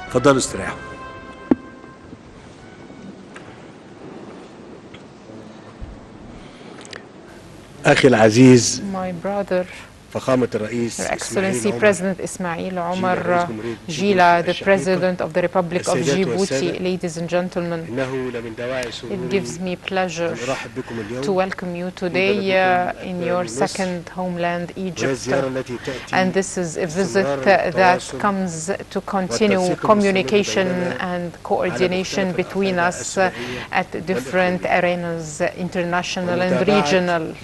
تفضلوا استريحوا. أخي العزيز My brother, فخامة الرئيس Your Excellency President Ismail Omar Gila, the President of the Republic of Djibouti, ladies and gentlemen, it gives me pleasure to welcome you today in your second homeland, Egypt. And this is a visit that comes to continue communication and coordination between us at different arenas, international and regional,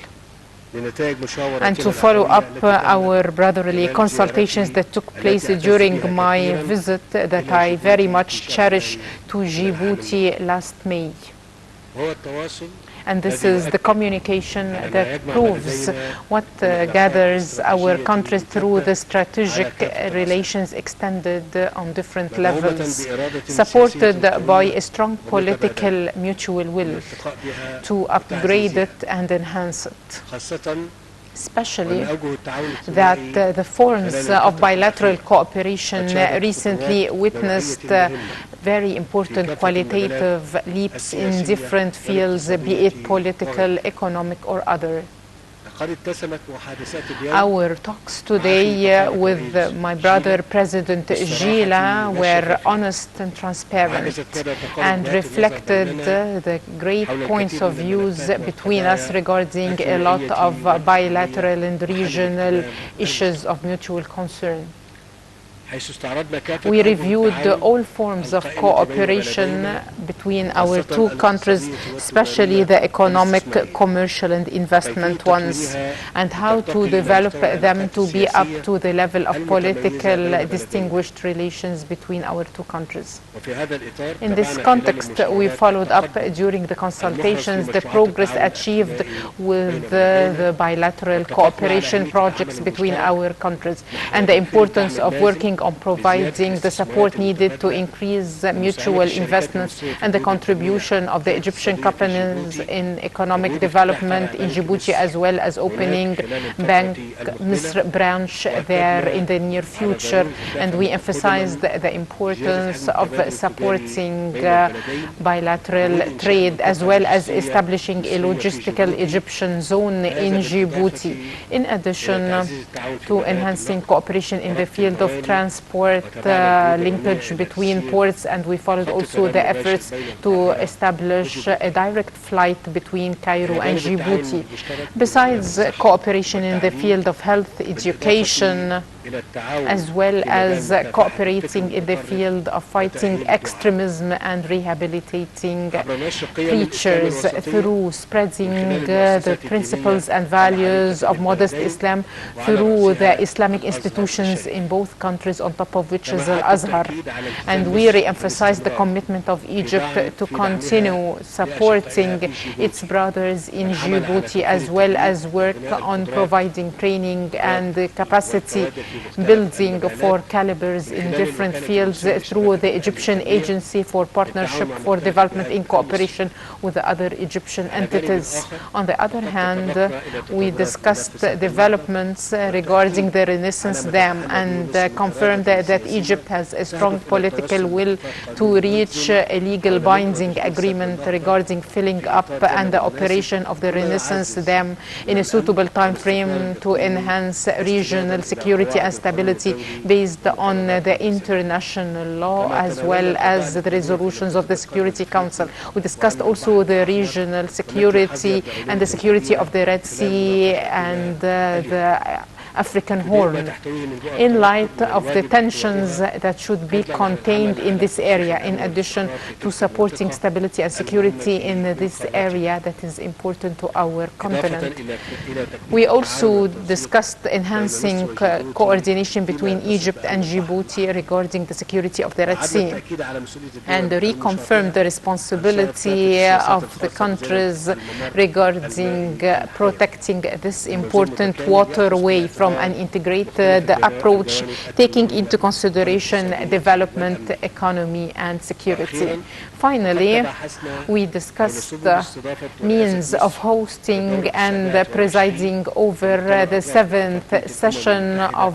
and to follow up our brotherly consultations that took place during my visit that I very much cherish to Djibouti last May. And this is the communication that proves what gathers our countries through the strategic relations extended on different levels, supported by a strong political mutual will to upgrade it and enhance it. Especially that the forms of bilateral cooperation recently witnessed very important qualitative leaps in different fields, be it political, economic, or other. Our talks today with my brother President Gila were honest and transparent and reflected the great points of views between us regarding a lot of bilateral and regional issues of mutual concern. We reviewed all forms of cooperation between our two countries, especially the economic, commercial and investment ones, and how to develop them to be up to the level of political distinguished relations between our two countries. In this context, we followed up during the consultations the progress achieved with the bilateral cooperation projects between our countries and the importance of working on providing the support needed to increase mutual investments and the contribution of the Egyptian companies in economic development in Djibouti, as well as opening Bank Misr branch there in the near future. And we emphasized the importance of supporting bilateral trade, as well as establishing a logistical Egyptian zone in Djibouti, in addition to enhancing cooperation in the field of transport, linkage between ports, and we followed also the efforts to establish a direct flight between Cairo and Djibouti. Besides cooperation in the field of health, education, as well as cooperating in the field of fighting extremism and rehabilitating preachers through spreading the principles and values of modest Islam through the Islamic institutions in both countries, on top of which is Al-Azhar. And we re-emphasize the commitment of Egypt to continue supporting its brothers in Djibouti, as well as work on providing training and capacity building for calibers in different fields through the Egyptian Agency for Partnership for Development in cooperation with the other Egyptian entities. On the other hand, we discussed developments regarding the Renaissance Dam and confirmed that Egypt has a strong political will to reach a legal binding agreement regarding filling up and the operation of the Renaissance Dam in a suitable time frame to enhance regional security and stability based on the international law, as well as the resolutions of the Security Council. We discussed also the regional security and the security of the Red Sea and the African Horn, in light of the tensions that should be contained in this area, in addition to supporting stability and security in this area that is important to our continent. We also discussed enhancing coordination between Egypt and Djibouti regarding the security of the Red Sea, and reconfirmed the responsibility of the countries regarding protecting this important waterway from from an integrated approach, taking into consideration development, economy, and security. Finally, we discussed means of hosting and presiding over the 7th session of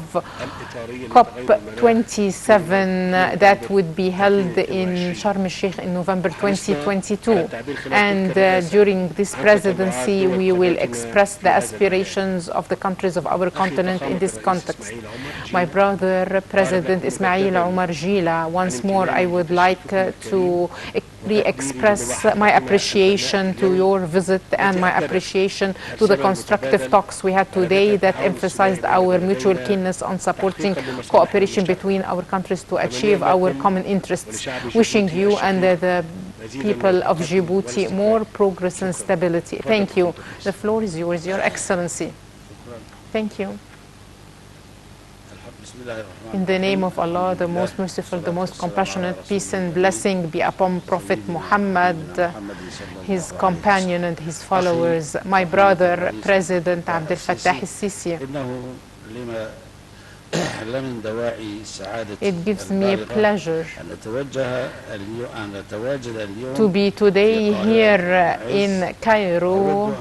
COP27 that would be held in Sharm el-Sheikh in November 2022. And during this presidency, we will express the aspirations of the countries of our continent in this context. My brother, President Ismail Omar Gila, once more I would like to re-express my appreciation to your visit and my appreciation to the constructive talks we had today that emphasized our mutual keenness on supporting cooperation between our countries to achieve our common interests. Wishing you and the people of Djibouti more progress and stability. Thank you. The floor is yours, Your Excellency. Thank you. In the name of Allah, the most merciful, the most compassionate, peace and blessing be upon Prophet Muhammad, his companion and his followers. My brother, President Abdel Fattah al-Sisi, it gives me pleasure to be today here in Cairo,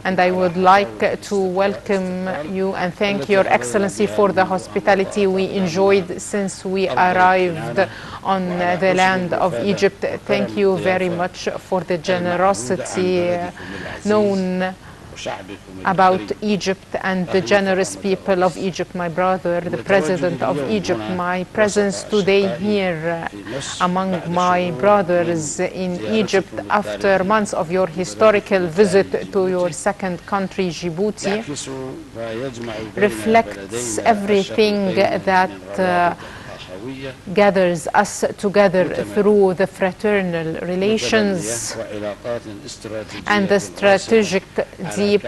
and I would like to welcome you and thank Your Excellency for the hospitality we enjoyed since we arrived on the land of Egypt. Thank you very much for the generosity known about Egypt and the generous people of Egypt. My brother, the President of Egypt, my presence today here among my brothers in Egypt after months of your historical visit to your second country, Djibouti, reflects everything that gathers us together through the fraternal relations and the strategic deep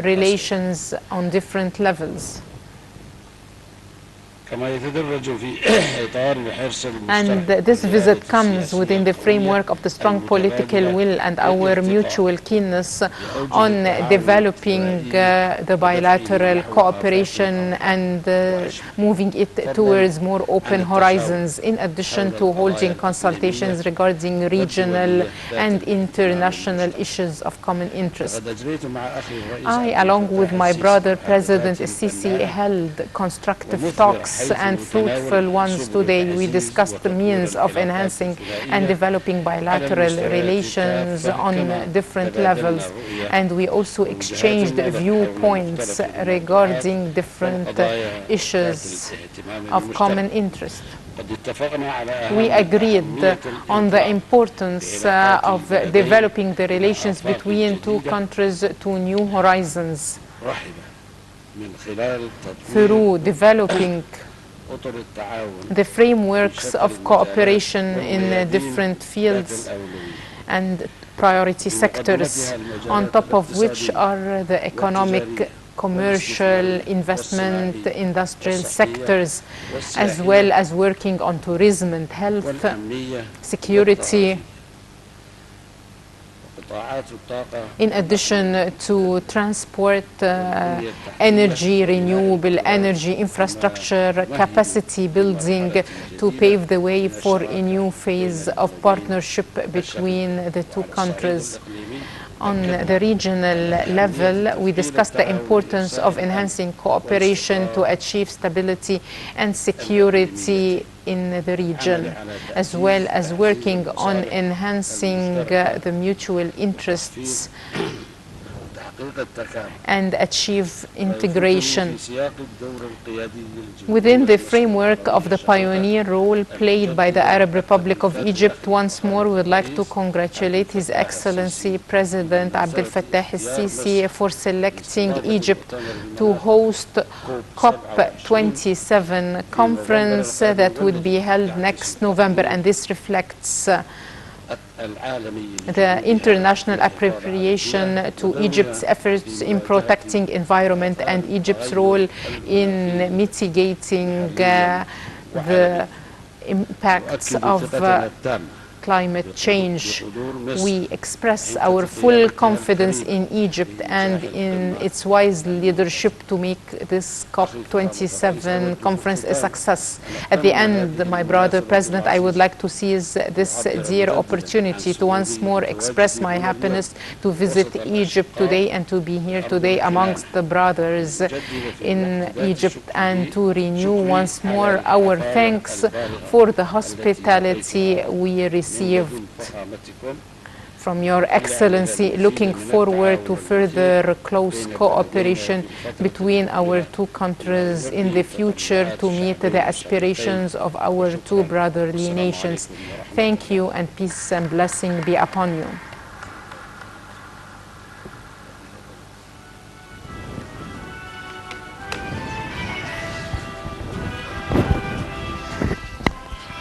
relations on different levels. And this visit comes within the framework of the strong political will and our mutual keenness on developing the bilateral cooperation and moving it towards more open horizons, in addition to holding consultations regarding regional and international issues of common interest. I, along with my brother, President Sisi, held constructive talks and fruitful ones today. We discussed the means of enhancing and developing bilateral relations on different levels, and we also exchanged viewpoints regarding different issues of common interest. We agreed on the importance of developing the relations between two countries to new horizons through developing the frameworks of cooperation in different fields and priority sectors, on top of which are the economic, commercial, investment, industrial sectors, as well as working on tourism and health, security, in addition to transport, energy, renewable energy, infrastructure, capacity building to pave the way for a new phase of partnership between the two countries. On the regional level, we discussed the importance of enhancing cooperation to achieve stability and security in the region, as well as working on enhancing the mutual interests and achieve integration. Within the framework of the pioneer role played by the Arab Republic of Egypt, once more we would like to congratulate His Excellency President Abdel Fattah al-Sisi for selecting Egypt to host COP27 conference that would be held next November, and this reflects the international appropriation to Egypt's efforts in protecting environment and Egypt's role in mitigating the impacts of climate change. We express our full confidence in Egypt and in its wise leadership to make this COP27 conference a success. At the end, my brother President, I would like to seize this dear opportunity to once more express my happiness to visit Egypt today and to be here today amongst the brothers in Egypt, and to renew once more our thanks for the hospitality we received from Your Excellency, looking forward to further close cooperation between our two countries in the future to meet the aspirations of our two brotherly nations. Thank you, and peace and blessing be upon you.